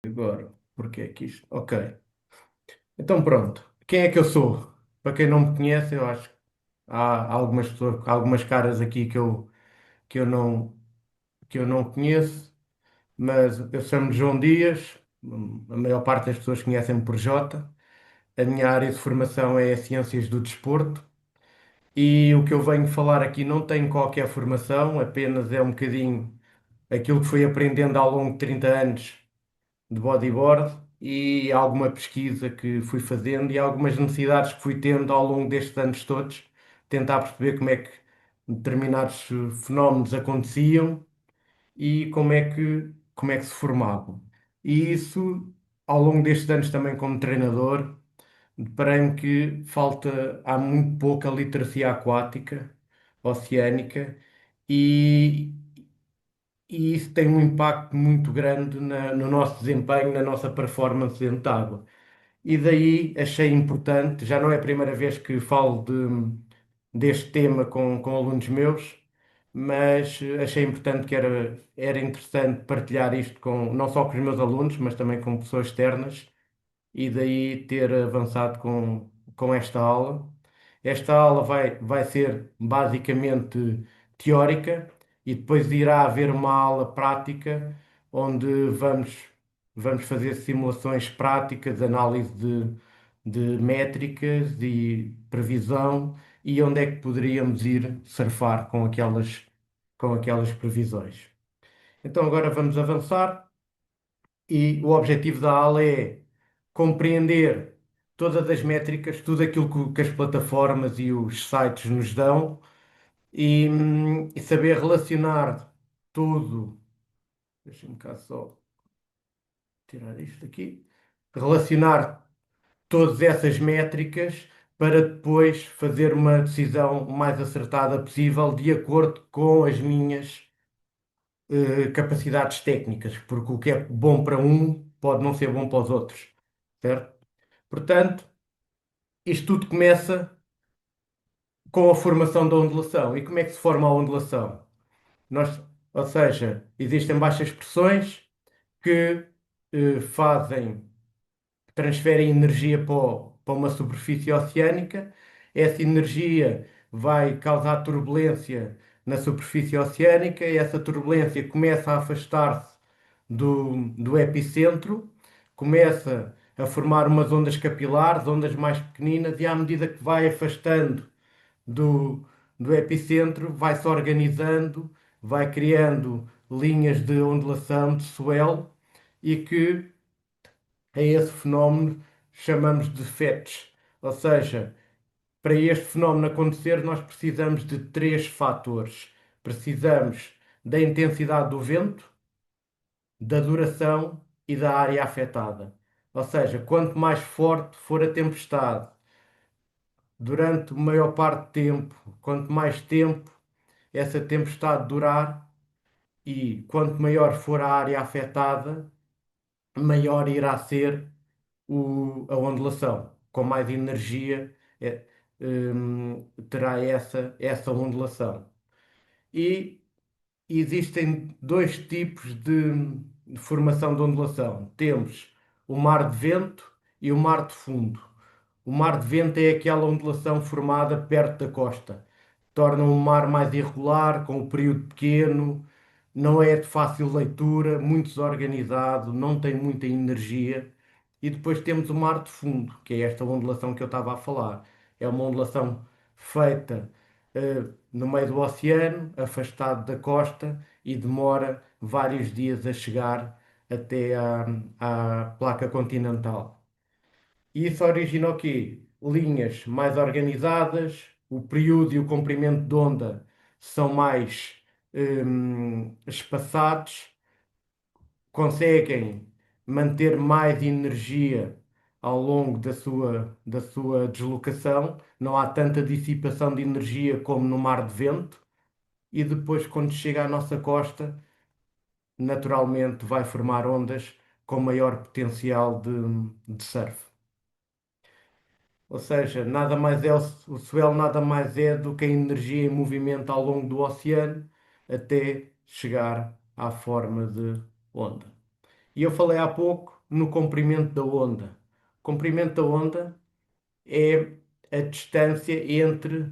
Agora, porque é que isto? Ok. Então pronto. Quem é que eu sou? Para quem não me conhece, eu acho que há algumas pessoas, algumas caras aqui que eu não, que eu não conheço, mas eu chamo-me João Dias. A maior parte das pessoas conhecem-me por Jota. A minha área de formação é Ciências do Desporto. E o que eu venho falar aqui não tem qualquer formação, apenas é um bocadinho aquilo que fui aprendendo ao longo de 30 anos de bodyboard e alguma pesquisa que fui fazendo e algumas necessidades que fui tendo ao longo destes anos todos, tentar perceber como é que determinados fenómenos aconteciam e como é que se formavam. E isso, ao longo destes anos também como treinador, deparei-me que há muito pouca literacia aquática, oceânica, e, e isso tem um impacto muito grande no nosso desempenho, na nossa performance dentro de água. E daí achei importante, já não é a primeira vez que falo deste tema com alunos meus, mas achei importante que era interessante partilhar isto não só com os meus alunos, mas também com pessoas externas, e daí ter avançado com esta aula. Esta aula vai ser basicamente teórica e depois irá haver uma aula prática onde vamos fazer simulações práticas, análise de métricas e previsão e onde é que poderíamos ir surfar com aquelas previsões. Então agora vamos avançar. E o objetivo da aula é compreender todas as métricas, tudo aquilo que as plataformas e os sites nos dão e saber relacionar tudo. Deixa-me cá só tirar isto aqui. Relacionar todas essas métricas para depois fazer uma decisão mais acertada possível de acordo com as minhas capacidades técnicas, porque o que é bom para um pode não ser bom para os outros, certo? Portanto, isto tudo começa com a formação da ondulação. E como é que se forma a ondulação? Nós, ou seja, existem baixas pressões que fazem, transferem energia para uma superfície oceânica. Essa energia vai causar turbulência na superfície oceânica e essa turbulência começa a afastar-se do epicentro, começa a formar umas ondas capilares, ondas mais pequeninas, e à medida que vai afastando do, do epicentro, vai-se organizando, vai criando linhas de ondulação, de swell, e que a esse fenómeno chamamos de FETs. Ou seja, para este fenómeno acontecer, nós precisamos de três fatores. Precisamos da intensidade do vento, da duração e da área afetada. Ou seja, quanto mais forte for a tempestade, durante a maior parte do tempo, quanto mais tempo essa tempestade durar e quanto maior for a área afetada, maior irá ser a ondulação. Com mais energia terá essa ondulação. E existem dois tipos de formação de ondulação. Temos o mar de vento e o mar de fundo. O mar de vento é aquela ondulação formada perto da costa. Torna o mar mais irregular, com o período pequeno, não é de fácil leitura, muito desorganizado, não tem muita energia. E depois temos o mar de fundo, que é esta ondulação que eu estava a falar. É uma ondulação feita no meio do oceano, afastado da costa e demora vários dias a chegar até à placa continental. E isso origina o quê? Linhas mais organizadas, o período e o comprimento de onda são mais espaçados, conseguem manter mais energia ao longo da sua deslocação, não há tanta dissipação de energia como no mar de vento, e depois, quando chega à nossa costa, naturalmente vai formar ondas com maior potencial de surf. Ou seja, nada mais é o swell nada mais é do que a energia em movimento ao longo do oceano até chegar à forma de onda. E eu falei há pouco no comprimento da onda. O comprimento da onda é a distância entre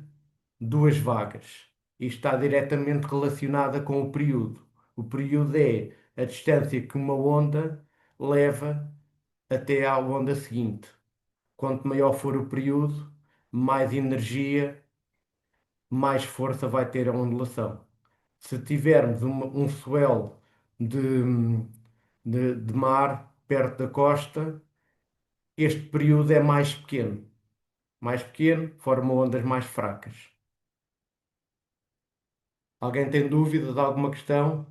duas vagas e está diretamente relacionada com o período. O período é a distância que uma onda leva até à onda seguinte. Quanto maior for o período, mais energia, mais força vai ter a ondulação. Se tivermos um swell de, de mar perto da costa, este período é mais pequeno. Mais pequeno, forma ondas mais fracas. Alguém tem dúvida de alguma questão?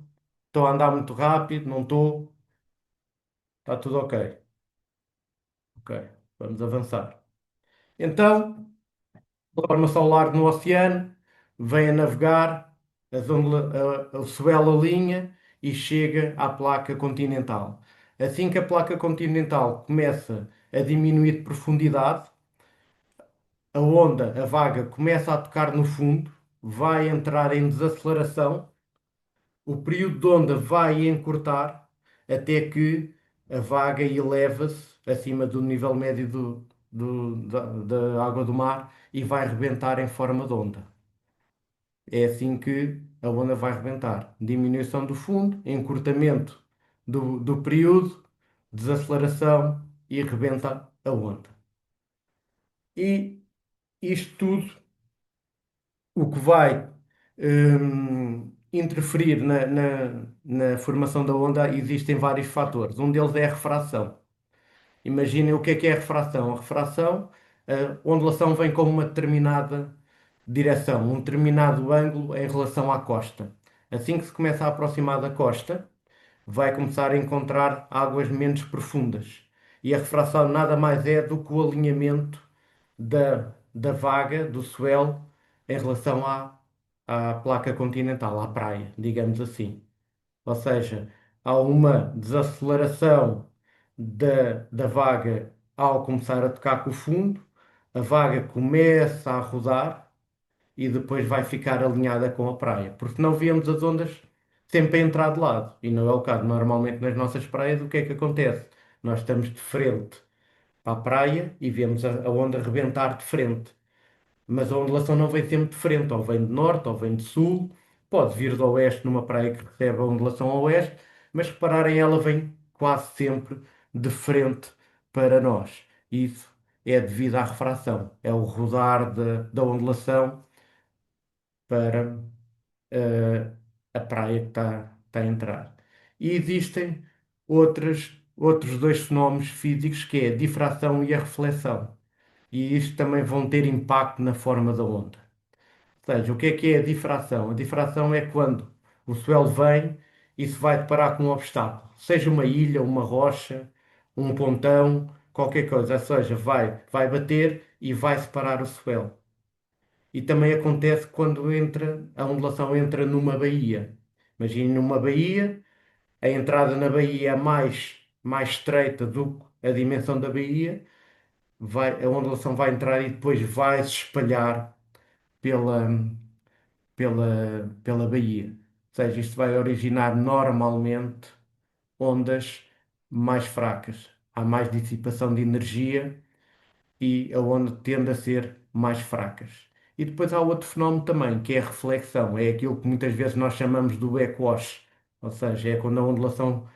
Estou a andar muito rápido? Não estou? Está tudo ok. Ok, vamos avançar. Então, forma solar no oceano, vem a navegar, o swell alinha e chega à placa continental. Assim que a placa continental começa a diminuir de profundidade, a onda, a vaga, começa a tocar no fundo, vai entrar em desaceleração, o período de onda vai encurtar até que a vaga eleva-se acima do nível médio da água do mar e vai rebentar em forma de onda. É assim que a onda vai rebentar. Diminuição do fundo, encurtamento do período, desaceleração e rebenta a onda. E isto tudo, o que vai interferir na formação da onda, existem vários fatores. Um deles é a refração. Imaginem o que é a refração. A refração, a ondulação vem com uma determinada direção, um determinado ângulo em relação à costa. Assim que se começa a aproximar da costa, vai começar a encontrar águas menos profundas. E a refração nada mais é do que o alinhamento da vaga, do swell, em relação à placa continental, à praia, digamos assim. Ou seja, há uma desaceleração da vaga ao começar a tocar com o fundo, a vaga começa a rodar e depois vai ficar alinhada com a praia, porque não víamos as ondas sempre a entrar de lado, e não é o caso. Normalmente nas nossas praias, o que é que acontece? Nós estamos de frente para a praia e vemos a onda rebentar de frente. Mas a ondulação não vem sempre de frente, ou vem de norte, ou vem de sul, pode vir do oeste numa praia que recebe a ondulação a oeste, mas repararem, ela vem quase sempre de frente para nós. Isso é devido à refração, é o rodar da ondulação para a praia que está a entrar. E existem outros dois fenómenos físicos, que é a difração e a reflexão. E isto também vão ter impacto na forma da onda. Ou seja, o que é a difração? A difração é quando o swell vem e se vai deparar com um obstáculo, seja uma ilha, uma rocha, um pontão, qualquer coisa. Ou seja, vai bater e vai separar o swell. E também acontece quando a ondulação entra numa baía. Imagine numa baía, a entrada na baía é mais estreita do que a dimensão da baía, a ondulação vai entrar e depois vai se espalhar pela, pela baía. Ou seja, isto vai originar normalmente ondas mais fracas. Há mais dissipação de energia e a onda tende a ser mais fracas. E depois há outro fenómeno também, que é a reflexão. É aquilo que muitas vezes nós chamamos do backwash. Ou seja, é quando a ondulação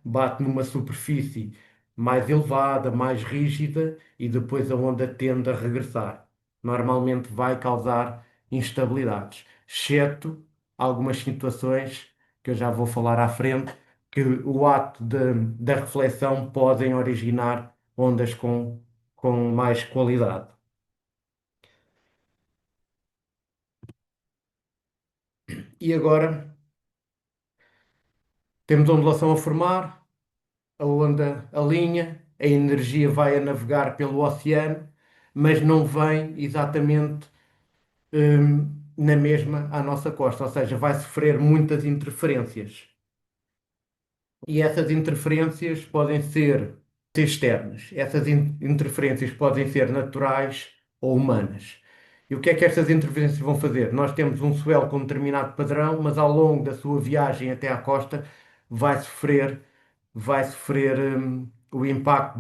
bate numa superfície mais elevada, mais rígida e depois a onda tende a regressar. Normalmente vai causar instabilidades, exceto algumas situações que eu já vou falar à frente, que o ato da reflexão podem originar ondas com mais qualidade. E agora temos a ondulação a formar, a onda alinha, a energia vai a navegar pelo oceano, mas não vem exatamente na mesma à nossa costa, ou seja, vai sofrer muitas interferências. E essas interferências podem ser externas, essas interferências podem ser naturais ou humanas. E o que é que estas interferências vão fazer? Nós temos um swell com um determinado padrão, mas ao longo da sua viagem até à costa vai sofrer vai sofrer o impacto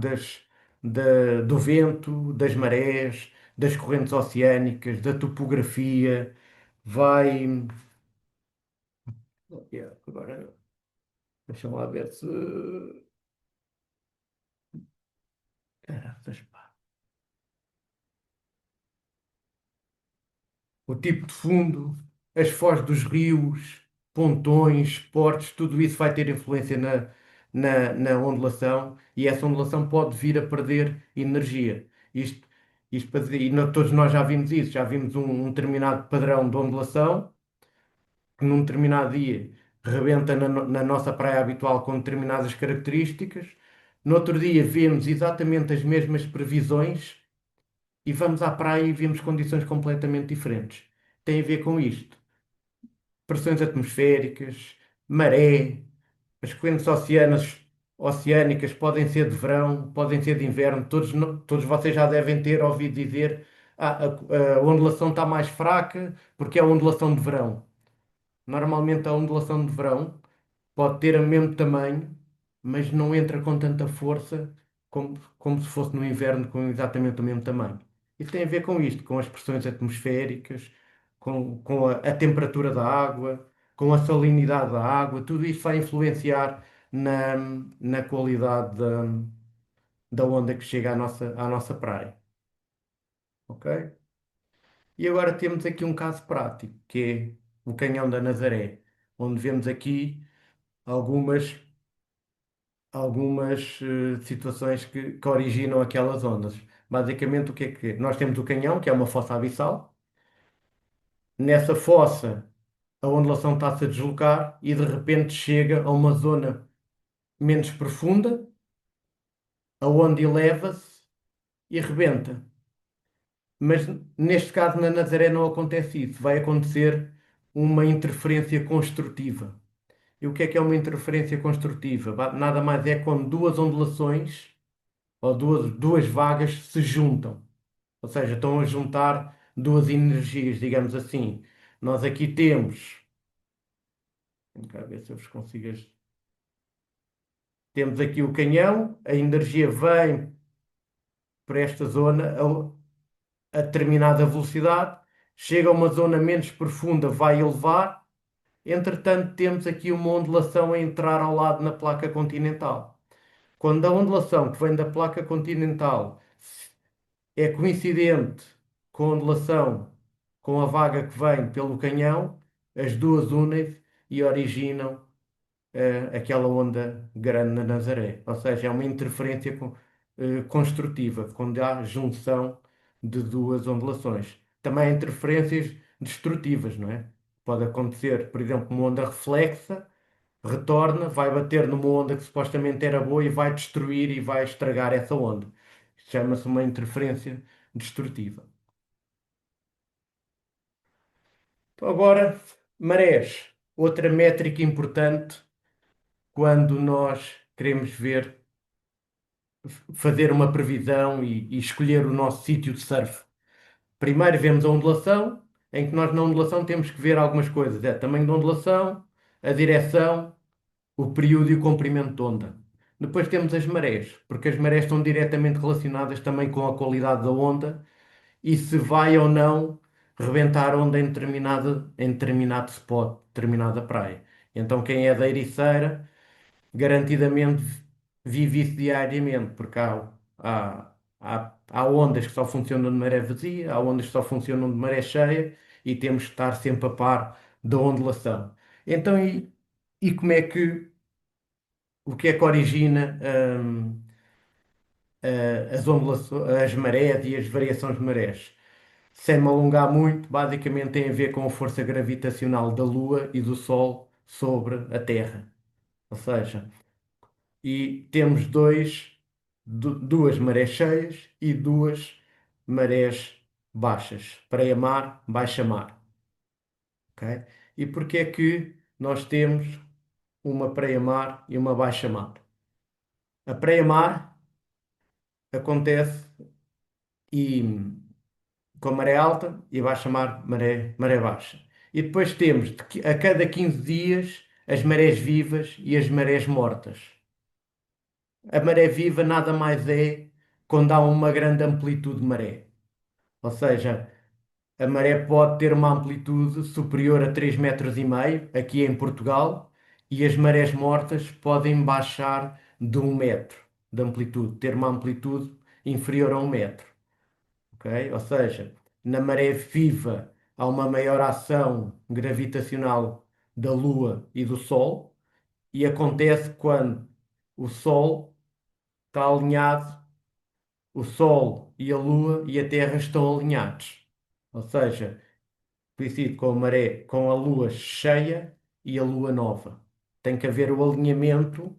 do vento, das marés, das correntes oceânicas, da topografia, vai. Agora, deixa-me lá ver se. Caraças, pá. O tipo de fundo, as foz dos rios, pontões, portos, tudo isso vai ter influência na ondulação e essa ondulação pode vir a perder energia. Isto, isto para dizer, todos nós já vimos isso, já vimos um determinado padrão de ondulação que num determinado dia rebenta na nossa praia habitual com determinadas características. No outro dia vemos exatamente as mesmas previsões e vamos à praia e vemos condições completamente diferentes. Tem a ver com isto. Pressões atmosféricas, maré, as correntes oceânicas podem ser de verão, podem ser de inverno. Todos vocês já devem ter ouvido dizer a ondulação está mais fraca porque é a ondulação de verão. Normalmente a ondulação de verão pode ter o mesmo tamanho, mas não entra com tanta força como se fosse no inverno com exatamente o mesmo tamanho. Isso tem a ver com isto, com as pressões atmosféricas, com a temperatura da água, com a salinidade da água, tudo isso vai influenciar na, na qualidade da onda que chega à nossa praia. Ok? E agora temos aqui um caso prático, que é o Canhão da Nazaré, onde vemos aqui algumas situações que originam aquelas ondas. Basicamente, o que é que nós temos o canhão, que é uma fossa abissal. Nessa fossa, a ondulação está-se a deslocar e de repente chega a uma zona menos profunda, aonde eleva-se e rebenta. Mas neste caso, na Nazaré, não acontece isso. Vai acontecer uma interferência construtiva. E o que é uma interferência construtiva? Nada mais é quando duas ondulações ou duas vagas se juntam. Ou seja, estão a juntar duas energias, digamos assim. Nós aqui temos, vamos cá ver se eu vos consigo. Temos aqui o canhão, a energia vem por esta zona a determinada velocidade, chega a uma zona menos profunda, vai elevar. Entretanto, temos aqui uma ondulação a entrar ao lado na placa continental. Quando a ondulação que vem da placa continental é coincidente com a ondulação, com a vaga que vem pelo canhão, as duas unem-se e originam aquela onda grande na Nazaré. Ou seja, é uma interferência construtiva, quando há junção de duas ondulações. Também há interferências destrutivas, não é? Pode acontecer, por exemplo, uma onda reflexa, retorna, vai bater numa onda que supostamente era boa e vai destruir e vai estragar essa onda. Chama-se uma interferência destrutiva. Então, agora, marés. Outra métrica importante quando nós queremos fazer uma previsão e escolher o nosso sítio de surf. Primeiro vemos a ondulação, em que nós na ondulação temos que ver algumas coisas. É o tamanho da ondulação, a direção, o período e o comprimento de onda. Depois temos as marés, porque as marés estão diretamente relacionadas também com a qualidade da onda e se vai ou não rebentar onda em determinado spot, determinada praia. Então quem é da Ericeira garantidamente vive isso diariamente, porque há ondas que só funcionam de maré vazia, há ondas que só funcionam de maré cheia e temos que estar sempre a par da ondulação. Então, e o que é que origina as marés e as variações de marés? Sem me alongar muito, basicamente tem a ver com a força gravitacional da Lua e do Sol sobre a Terra. Ou seja, e temos duas marés cheias e duas marés baixas, praia-mar, baixa-mar, ok? E porquê é que nós temos uma praia-mar e uma baixa-mar? A praia-mar acontece e, com maré alta e baixa-mar, maré baixa. E depois temos a cada 15 dias as marés vivas e as marés mortas. A maré viva nada mais é quando há uma grande amplitude de maré. Ou seja, a maré pode ter uma amplitude superior a 3,5 metros aqui em Portugal e as marés mortas podem baixar de 1 metro de amplitude, ter uma amplitude inferior a 1 metro. Ok? Ou seja, na maré viva há uma maior ação gravitacional da Lua e do Sol e acontece quando o Sol está alinhado, o Sol e a Lua e a Terra estão alinhados. Ou seja, coincide com a maré, com a lua cheia e a lua nova. Tem que haver o alinhamento,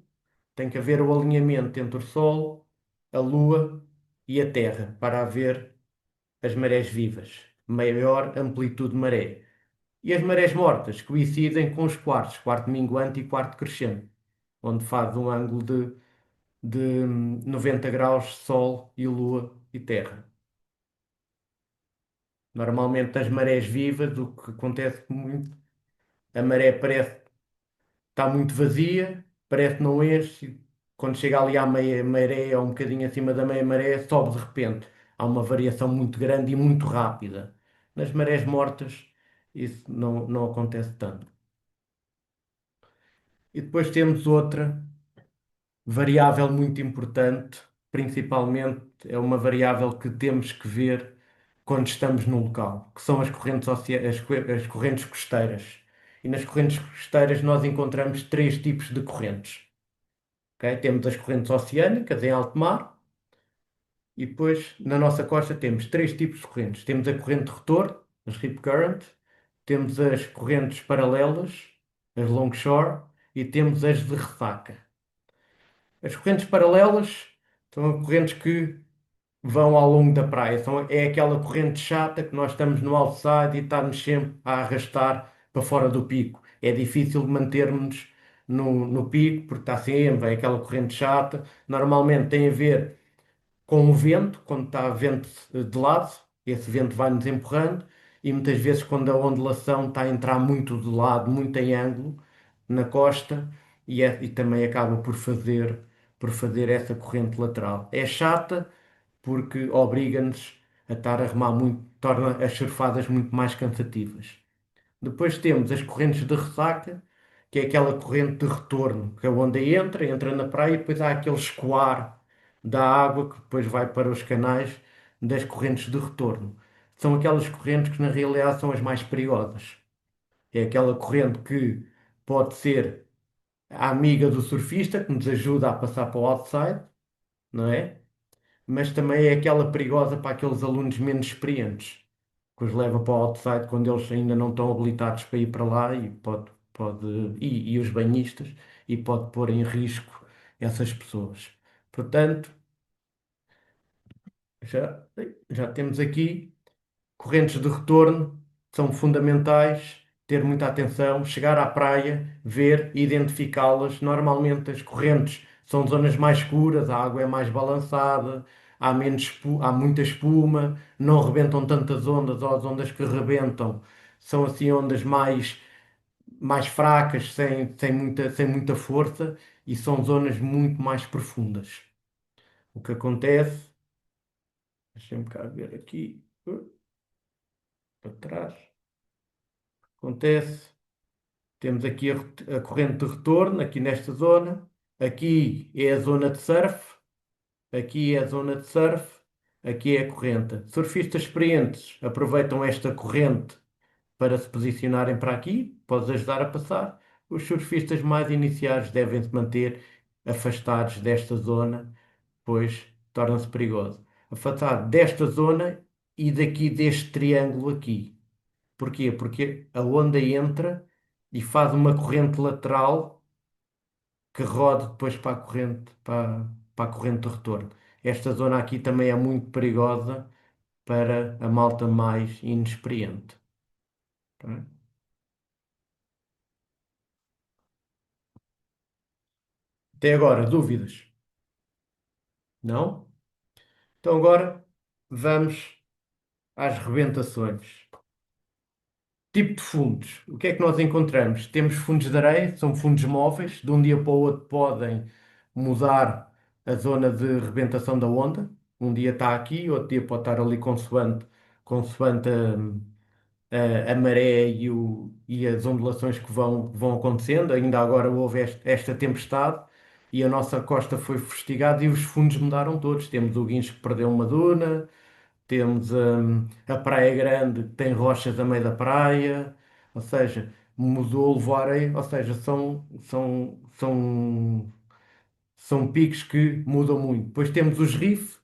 tem que haver o alinhamento entre o Sol, a Lua e a Terra para haver as marés vivas, maior amplitude de maré. E as marés mortas coincidem com os quartos, quarto minguante e quarto crescente, onde faz um ângulo de 90 graus Sol e Lua e Terra. Normalmente as marés vivas, o que acontece muito, a maré parece está muito vazia, parece que não enche. Quando chega ali à meia maré ou um bocadinho acima da meia maré, sobe de repente. Há uma variação muito grande e muito rápida. Nas marés mortas, isso não acontece tanto. E depois temos outra variável muito importante, principalmente é uma variável que temos que ver quando estamos no local, que são as correntes, as correntes costeiras. E nas correntes costeiras nós encontramos três tipos de correntes. Ok? Temos as correntes oceânicas em alto mar e depois na nossa costa temos três tipos de correntes. Temos a corrente de retorno, as rip current, temos as correntes paralelas, as longshore, e temos as de ressaca. As correntes paralelas são correntes que vão ao longo da praia. É aquela corrente chata que nós estamos no outside e está-nos sempre a arrastar para fora do pico. É difícil mantermos no pico porque está sempre, é aquela corrente chata. Normalmente tem a ver com o vento, quando está vento de lado, esse vento vai-nos empurrando, e muitas vezes quando a ondulação está a entrar muito de lado, muito em ângulo, na costa, e também acaba por fazer essa corrente lateral. É chata porque obriga-nos a estar a remar muito, torna as surfadas muito mais cansativas. Depois temos as correntes de ressaca, que é aquela corrente de retorno, que a onda entra na praia e depois há aquele escoar da água que depois vai para os canais das correntes de retorno. São aquelas correntes que na realidade são as mais perigosas. É aquela corrente que pode ser a amiga do surfista, que nos ajuda a passar para o outside, não é? Mas também é aquela perigosa para aqueles alunos menos experientes, que os leva para o outside quando eles ainda não estão habilitados para ir para lá e os banhistas e pode pôr em risco essas pessoas. Portanto, já, já temos aqui correntes de retorno, são fundamentais, ter muita atenção, chegar à praia, ver, identificá-las. Normalmente as correntes são zonas mais escuras, a água é mais balançada, há muita espuma, não rebentam tantas ondas, ou as ondas que rebentam são assim ondas mais fracas, sem muita força, e são zonas muito mais profundas. O que acontece, deixa-me cá ver aqui, para trás, acontece. Temos aqui a corrente de retorno, aqui nesta zona. Aqui é a zona de surf. Aqui é a zona de surf. Aqui é a corrente. Surfistas experientes aproveitam esta corrente para se posicionarem para aqui. Podes ajudar a passar. Os surfistas mais iniciados devem se manter afastados desta zona, pois torna-se perigoso. Afastado desta zona e daqui deste triângulo aqui. Porquê? Porque a onda entra e faz uma corrente lateral que roda depois para a corrente de retorno. Esta zona aqui também é muito perigosa para a malta mais inexperiente. Tá? Até agora, dúvidas? Não? Então agora vamos às rebentações. Tipo de fundos. O que é que nós encontramos? Temos fundos de areia, são fundos móveis, de um dia para o outro podem mudar a zona de rebentação da onda. Um dia está aqui, outro dia pode estar ali consoante a maré e as ondulações que vão acontecendo. Ainda agora houve esta tempestade e a nossa costa foi fustigada e os fundos mudaram todos. Temos o Guincho que perdeu uma duna, temos a Praia Grande que tem rochas a meio da praia, ou seja, mudou, levou areia, ou seja, são picos que mudam muito. Depois temos os rifes,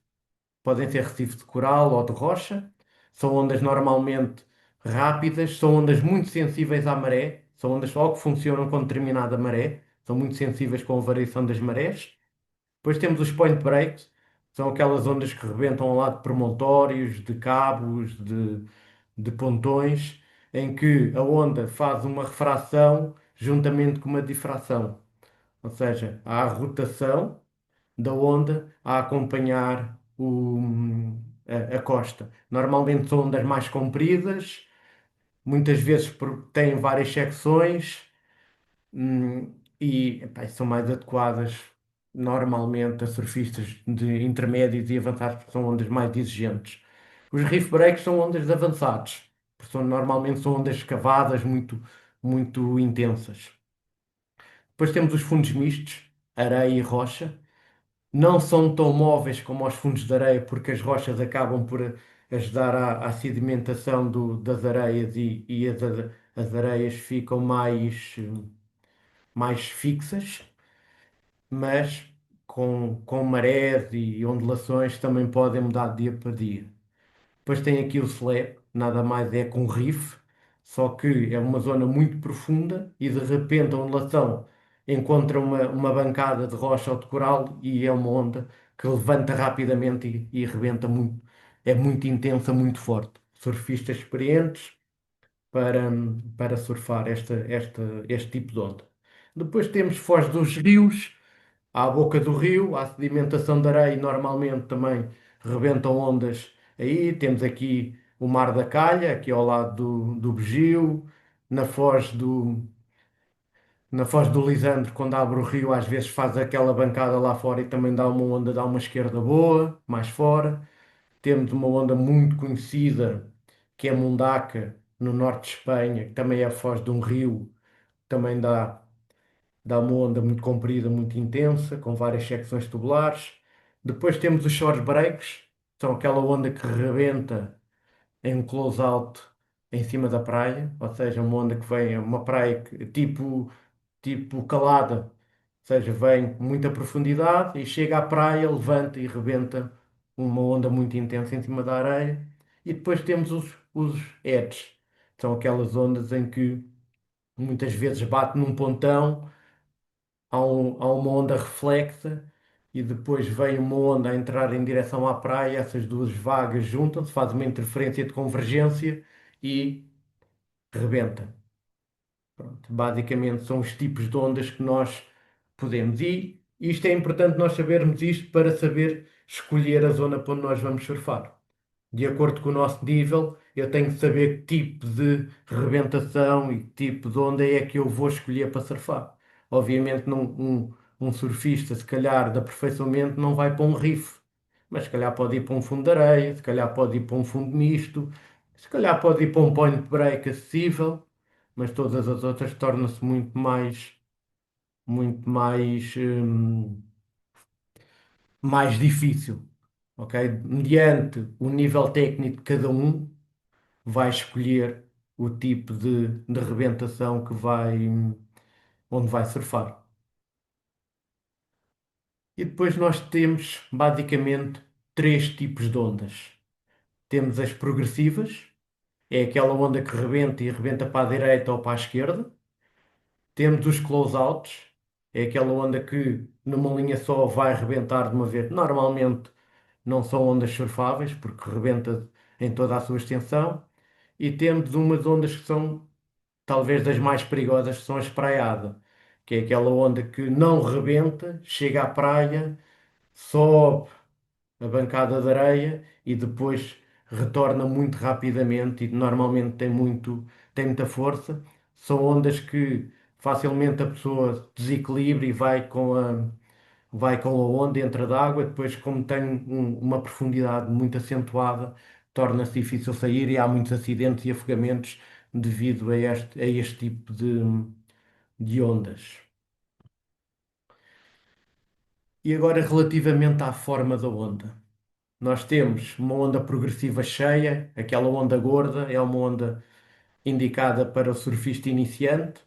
podem ser recifes de coral ou de rocha, são ondas normalmente rápidas, são ondas muito sensíveis à maré, são ondas só que funcionam com determinada maré, são muito sensíveis com a variação das marés. Depois temos os point breaks, são aquelas ondas que rebentam ao lado de promontórios, de cabos, de pontões, em que a onda faz uma refração juntamente com uma difração. Ou seja, há a rotação da onda a acompanhar a costa. Normalmente são ondas mais compridas, muitas vezes têm várias secções, e epá, são mais adequadas normalmente a surfistas de intermédios e avançados, porque são ondas mais exigentes. Os reef breaks são ondas de avançados, porque normalmente são ondas escavadas muito intensas. Depois temos os fundos mistos, areia e rocha. Não são tão móveis como os fundos de areia, porque as rochas acabam por ajudar à sedimentação das areias e as areias ficam mais fixas, mas com marés e ondulações também podem mudar de dia para dia. Depois tem aqui o slab, nada mais é com riff, só que é uma zona muito profunda e de repente a ondulação encontra uma bancada de rocha ou de coral e é uma onda que levanta rapidamente e rebenta muito. É muito intensa, muito forte. Surfistas experientes para, para surfar este tipo de onda. Depois temos foz dos rios, à boca do rio, à sedimentação de areia, normalmente também rebentam ondas aí. Temos aqui o Mar da Calha, aqui ao lado do Bugio, na na Foz do Lisandro, quando abre o rio, às vezes faz aquela bancada lá fora e também dá uma onda, dá uma esquerda boa, mais fora. Temos uma onda muito conhecida, que é Mundaca, no norte de Espanha, que também é a foz de um rio, também dá uma onda muito comprida, muito intensa, com várias secções tubulares. Depois temos os shore breaks, são aquela onda que rebenta em um close-out em cima da praia, ou seja, uma onda que vem, é uma praia tipo calada, ou seja, vem com muita profundidade e chega à praia, levanta e rebenta uma onda muito intensa em cima da areia. E depois temos os edges, são aquelas ondas em que muitas vezes bate num pontão, há uma onda reflexa e depois vem uma onda a entrar em direção à praia, essas duas vagas juntam-se, faz uma interferência de convergência e rebenta. Pronto, basicamente são os tipos de ondas que nós podemos. E isto é importante nós sabermos isto para saber escolher a zona para onde nós vamos surfar. De acordo com o nosso nível, eu tenho que saber que tipo de rebentação e que tipo de onda é que eu vou escolher para surfar. Obviamente, um surfista, se calhar, de aperfeiçoamento, não vai para um riff, mas se calhar pode ir para um fundo de areia, se calhar pode ir para um fundo misto, se calhar pode ir para um point break acessível, mas todas as outras tornam-se muito mais difícil, ok? Mediante o nível técnico de cada um, vai escolher o tipo de rebentação onde vai surfar. E depois nós temos basicamente três tipos de ondas. Temos as progressivas, é aquela onda que rebenta e rebenta para a direita ou para a esquerda. Temos os close-outs, é aquela onda que numa linha só vai rebentar de uma vez. Normalmente não são ondas surfáveis, porque rebenta em toda a sua extensão. E temos umas ondas que são talvez das mais perigosas, que são a espraiada, que é aquela onda que não rebenta, chega à praia, sobe a bancada de areia e depois retorna muito rapidamente e normalmente tem muita força. São ondas que facilmente a pessoa desequilibra e vai vai com a onda, entra d'água, depois, como tem uma profundidade muito acentuada, torna-se difícil sair e há muitos acidentes e afogamentos devido a este tipo de ondas. E agora, relativamente à forma da onda. Nós temos uma onda progressiva cheia, aquela onda gorda, é uma onda indicada para o surfista iniciante.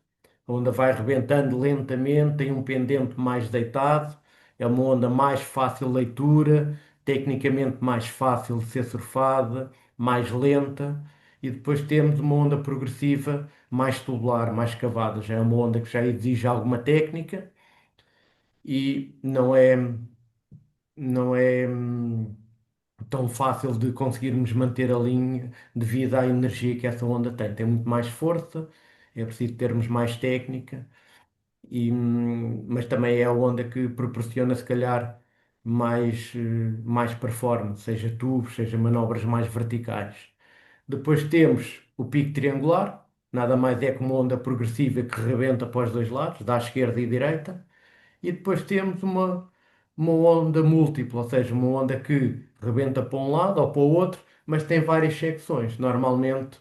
A onda vai rebentando lentamente, tem um pendente mais deitado, é uma onda mais fácil de leitura, tecnicamente mais fácil de ser surfada, mais lenta. E depois temos uma onda progressiva mais tubular, mais cavada. Já é uma onda que já exige alguma técnica e não é tão fácil de conseguirmos manter a linha devido à energia que essa onda tem. Tem muito mais força, é preciso termos mais técnica, mas também é a onda que proporciona, se calhar, mais performance, seja tubos, seja manobras mais verticais. Depois temos o pico triangular, nada mais é que uma onda progressiva que rebenta para os dois lados, da esquerda e direita. E depois temos uma onda múltipla, ou seja, uma onda que rebenta para um lado ou para o outro, mas tem várias secções. Normalmente,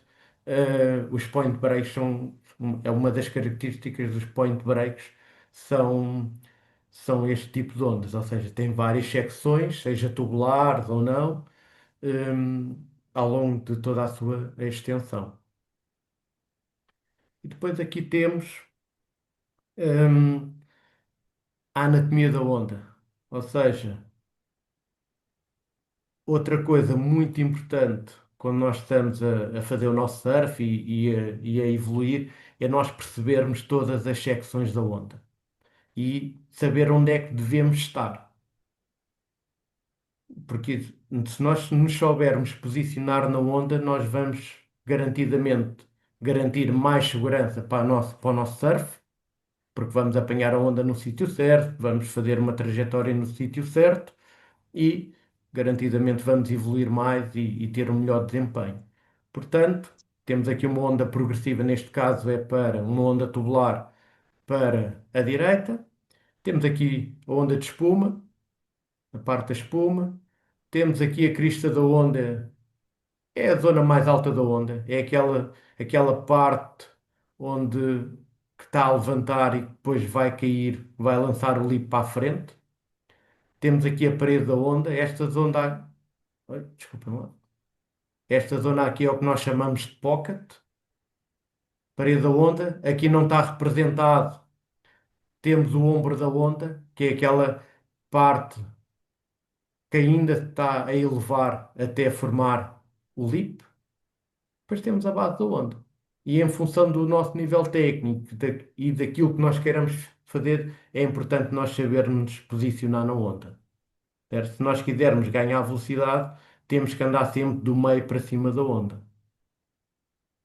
os point breaks é uma das características dos point breaks, são, são este tipo de ondas, ou seja, tem várias secções, seja tubulares ou não, hum, ao longo de toda a sua extensão. E depois aqui temos, hum, a anatomia da onda, ou seja, outra coisa muito importante quando nós estamos a fazer o nosso surf e a evoluir é nós percebermos todas as secções da onda e saber onde é que devemos estar. Porque se nós nos soubermos posicionar na onda, nós vamos garantidamente garantir mais segurança para o nosso surf, porque vamos apanhar a onda no sítio certo, vamos fazer uma trajetória no sítio certo e garantidamente vamos evoluir mais e ter um melhor desempenho. Portanto, temos aqui uma onda progressiva, neste caso é para uma onda tubular para a direita. Temos aqui a onda de espuma, a parte da espuma. Temos aqui a crista da onda, é a zona mais alta da onda, é aquela parte onde que está a levantar e depois vai cair, vai lançar o lipo para a frente. Temos aqui a parede da onda, esta zona, ai, desculpem lá. Esta zona aqui é o que nós chamamos de pocket, parede da onda. Aqui não está representado. Temos o ombro da onda, que é aquela parte que ainda está a elevar até formar o lip. Depois temos a base da onda. E em função do nosso nível técnico e daquilo que nós queremos fazer, é importante nós sabermos posicionar na onda. Certo? Se nós quisermos ganhar velocidade, temos que andar sempre do meio para cima da onda,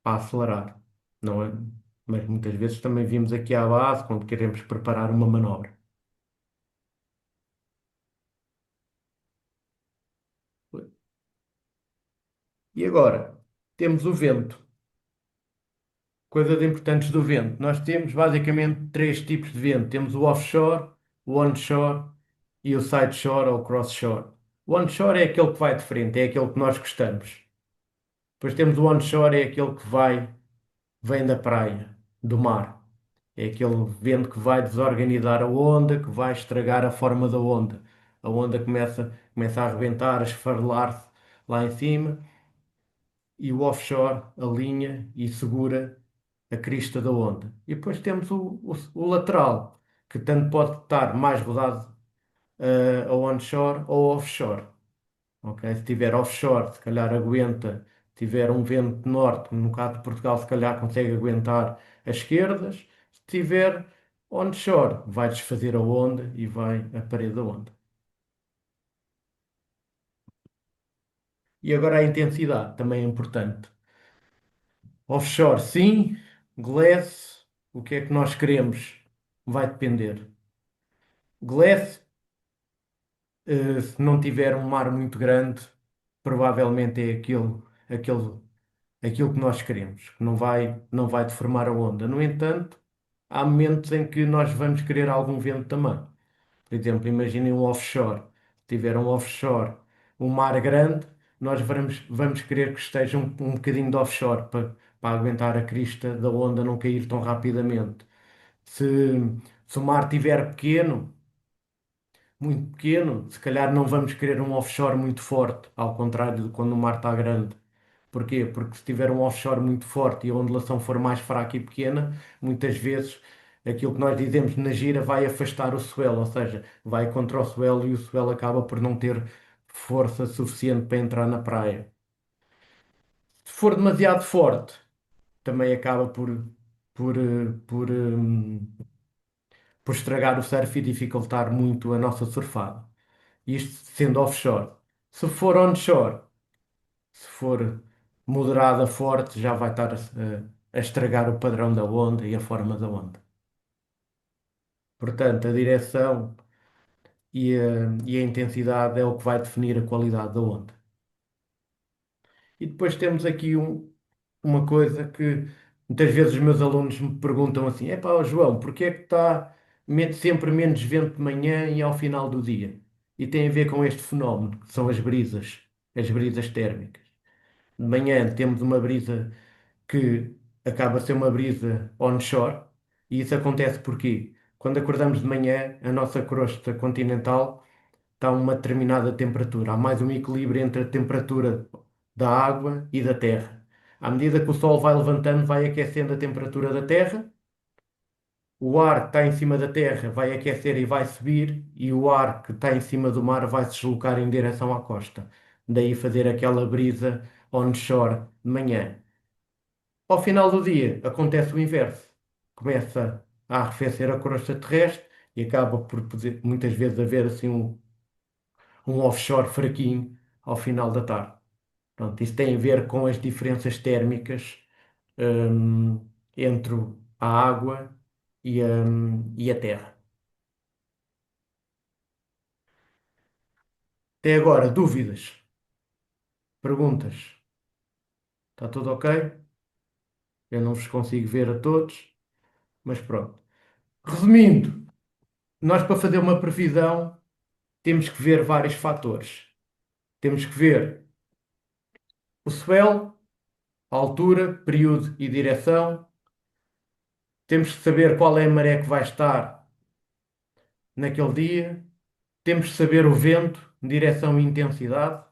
para acelerar, não é? Mas muitas vezes também vimos aqui à base quando queremos preparar uma manobra. E agora, temos o vento. Coisas importantes do vento. Nós temos basicamente três tipos de vento. Temos o offshore, o onshore e o sideshore ou crossshore. O onshore é aquele que vai de frente, é aquele que nós gostamos. Depois temos o onshore, é aquele que vem da praia, do mar. É aquele vento que vai desorganizar a onda, que vai estragar a forma da onda. A onda começa a arrebentar, a esfarelar-se lá em cima e o offshore alinha e segura a crista da onda. E depois temos o lateral, que tanto pode estar mais rodado a onshore ou offshore. Ok? Se tiver offshore, se calhar aguenta. Se tiver um vento de norte, no caso de Portugal, se calhar consegue aguentar as esquerdas. Se tiver onshore, vai desfazer a onda e vai a parede da onda. E agora a intensidade também é importante. Offshore, sim. Glass, o que é que nós queremos? Vai depender. Glass, se não tiver um mar muito grande, provavelmente é aquilo que nós queremos, que não vai deformar a onda. No entanto, há momentos em que nós vamos querer algum vento também. Por exemplo, imaginem um offshore. Se tiver um offshore, um mar grande, nós vamos querer que esteja um bocadinho de offshore para aguentar a crista da onda não cair tão rapidamente. Se, se o mar estiver pequeno, muito pequeno, se calhar não vamos querer um offshore muito forte, ao contrário de quando o mar está grande. Porquê? Porque se tiver um offshore muito forte e a ondulação for mais fraca e pequena, muitas vezes aquilo que nós dizemos na gira vai afastar o swell, ou seja, vai contra o swell e o swell acaba por não ter força suficiente para entrar na praia. Se for demasiado forte, também acaba por estragar o surf e dificultar muito a nossa surfada. Isto sendo offshore. Se for onshore, se for moderada forte, já vai estar a estragar o padrão da onda e a forma da onda. Portanto, a direção e a intensidade é o que vai definir a qualidade da onda. E depois temos aqui uma coisa que muitas vezes os meus alunos me perguntam assim: epá, ó João, porquê é que está sempre menos vento de manhã e ao final do dia? E tem a ver com este fenómeno, que são as brisas térmicas. De manhã temos uma brisa que acaba a ser uma brisa onshore, e isso acontece porque quando acordamos de manhã, a nossa crosta continental está a uma determinada temperatura. Há mais um equilíbrio entre a temperatura da água e da terra. À medida que o sol vai levantando, vai aquecendo a temperatura da terra, o ar que está em cima da terra vai aquecer e vai subir, e o ar que está em cima do mar vai se deslocar em direção à costa. Daí fazer aquela brisa onshore de manhã. Ao final do dia, acontece o inverso. Começa a arrefecer a crosta terrestre e acaba por muitas vezes haver assim um offshore fraquinho ao final da tarde. Pronto, isso tem a ver com as diferenças térmicas, entre a água e a terra. Até agora, dúvidas, perguntas? Está tudo ok? Eu não vos consigo ver a todos, mas pronto. Resumindo, nós para fazer uma previsão temos que ver vários fatores. Temos que ver o swell, a altura, período e direção. Temos que saber qual é a maré que vai estar naquele dia. Temos que saber o vento, direção e intensidade.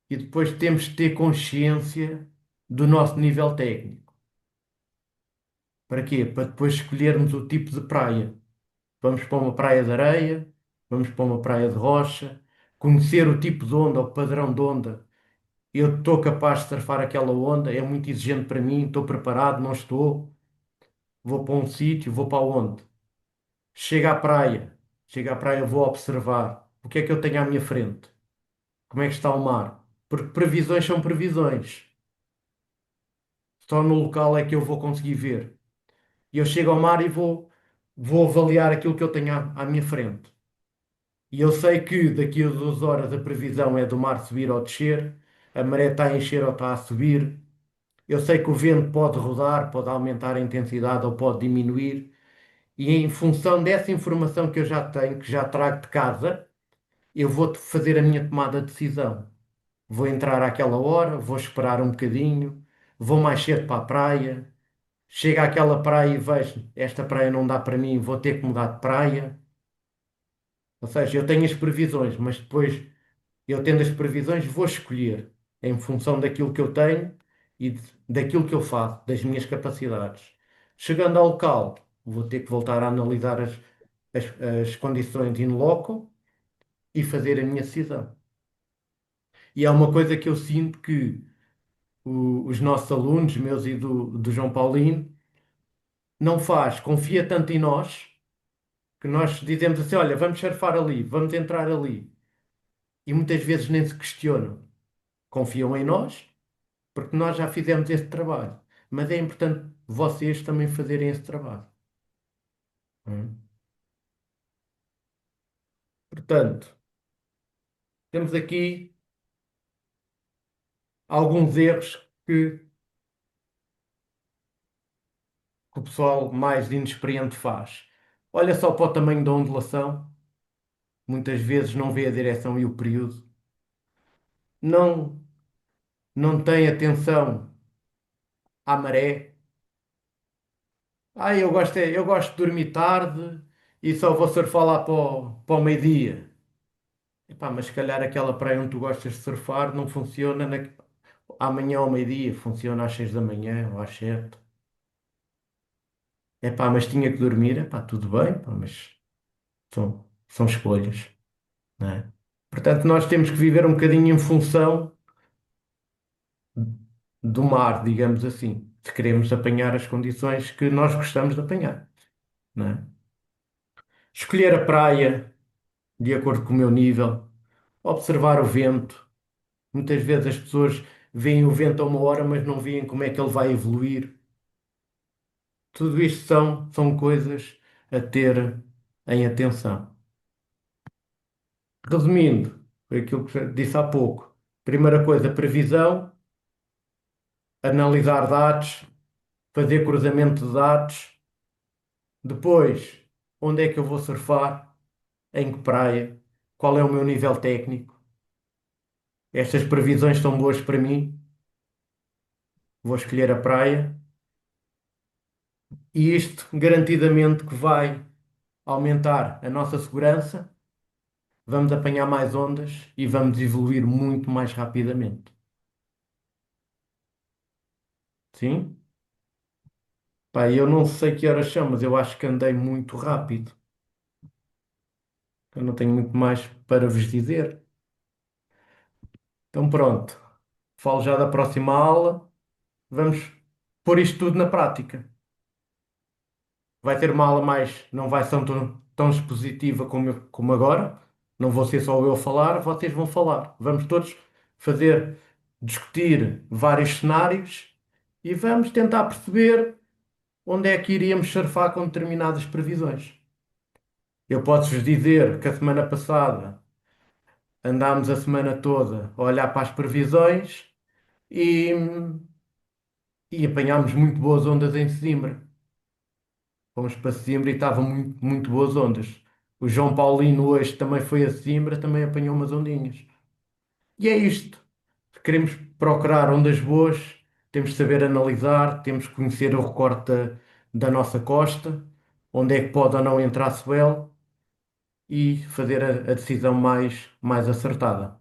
E depois temos que ter consciência do nosso nível técnico. Para quê? Para depois escolhermos o tipo de praia. Vamos para uma praia de areia, vamos para uma praia de rocha, conhecer o tipo de onda, o padrão de onda. Eu estou capaz de surfar aquela onda, é muito exigente para mim, estou preparado, não estou. Vou para um sítio, vou para onde? Chego à praia, chego à praia, vou observar o que é que eu tenho à minha frente, como é que está o mar, porque previsões são previsões, só no local é que eu vou conseguir ver. E eu chego ao mar e vou avaliar aquilo que eu tenho à minha frente. E eu sei que daqui a 2 horas a previsão é do mar subir ou descer, a maré está a encher ou está a subir. Eu sei que o vento pode rodar, pode aumentar a intensidade ou pode diminuir. E em função dessa informação que eu já tenho, que já trago de casa, eu vou fazer a minha tomada de decisão. Vou entrar àquela hora, vou esperar um bocadinho, vou mais cedo para a praia. Chego àquela praia e vejo, esta praia não dá para mim, vou ter que mudar de praia. Ou seja, eu tenho as previsões, mas depois, eu tendo as previsões, vou escolher em função daquilo que eu tenho e daquilo que eu faço, das minhas capacidades. Chegando ao local, vou ter que voltar a analisar as condições in loco e fazer a minha decisão. E é uma coisa que eu sinto que os nossos alunos, meus e do João Paulino, não faz, confia tanto em nós, que nós dizemos assim, olha, vamos surfar ali, vamos entrar ali. E muitas vezes nem se questionam. Confiam em nós, porque nós já fizemos esse trabalho. Mas é importante vocês também fazerem esse trabalho. Hum. Portanto, temos aqui alguns erros que o pessoal mais inexperiente faz. olha só para o tamanho da ondulação, muitas vezes não vê a direção e o período, não, não tem atenção à maré. Ah, eu gosto de dormir tarde e só vou surfar lá para o meio-dia. Epá, mas se calhar aquela praia onde tu gostas de surfar não funciona amanhã ao meio-dia, funciona às 6 da manhã ou às 7. Epá, mas tinha que dormir, epá, tudo bem, pá, mas são escolhas, não é? Portanto, nós temos que viver um bocadinho em função do mar, digamos assim, se queremos apanhar as condições que nós gostamos de apanhar, não é? Escolher a praia de acordo com o meu nível, observar o vento. Muitas vezes as pessoas veem o vento a 1 hora, mas não veem como é que ele vai evoluir. Tudo isto são coisas a ter em atenção. Resumindo, foi aquilo que disse há pouco. Primeira coisa, previsão, analisar dados, fazer cruzamento de dados. Depois, onde é que eu vou surfar? Em que praia? Qual é o meu nível técnico? Estas previsões são boas para mim. Vou escolher a praia. E isto garantidamente que vai aumentar a nossa segurança, vamos apanhar mais ondas e vamos evoluir muito mais rapidamente. Sim? Pá, eu não sei que horas são, mas eu acho que andei muito rápido. Eu não tenho muito mais para vos dizer. Então pronto, falo já da próxima aula. Vamos pôr isto tudo na prática. Vai ter uma aula mais, não vai ser tão expositiva como agora. Não vou ser só eu a falar, vocês vão falar. Vamos todos fazer, discutir vários cenários e vamos tentar perceber onde é que iríamos surfar com determinadas previsões. Eu posso-vos dizer que a semana passada andámos a semana toda a olhar para as previsões e, e apanhámos muito boas ondas em Sesimbra. Fomos para Sesimbra e estavam muito, muito boas ondas. O João Paulino hoje também foi a Sesimbra, também apanhou umas ondinhas. E é isto. Se queremos procurar ondas boas, temos de saber analisar, temos que conhecer o recorte da nossa costa, onde é que pode ou não entrar swell e fazer a decisão mais acertada.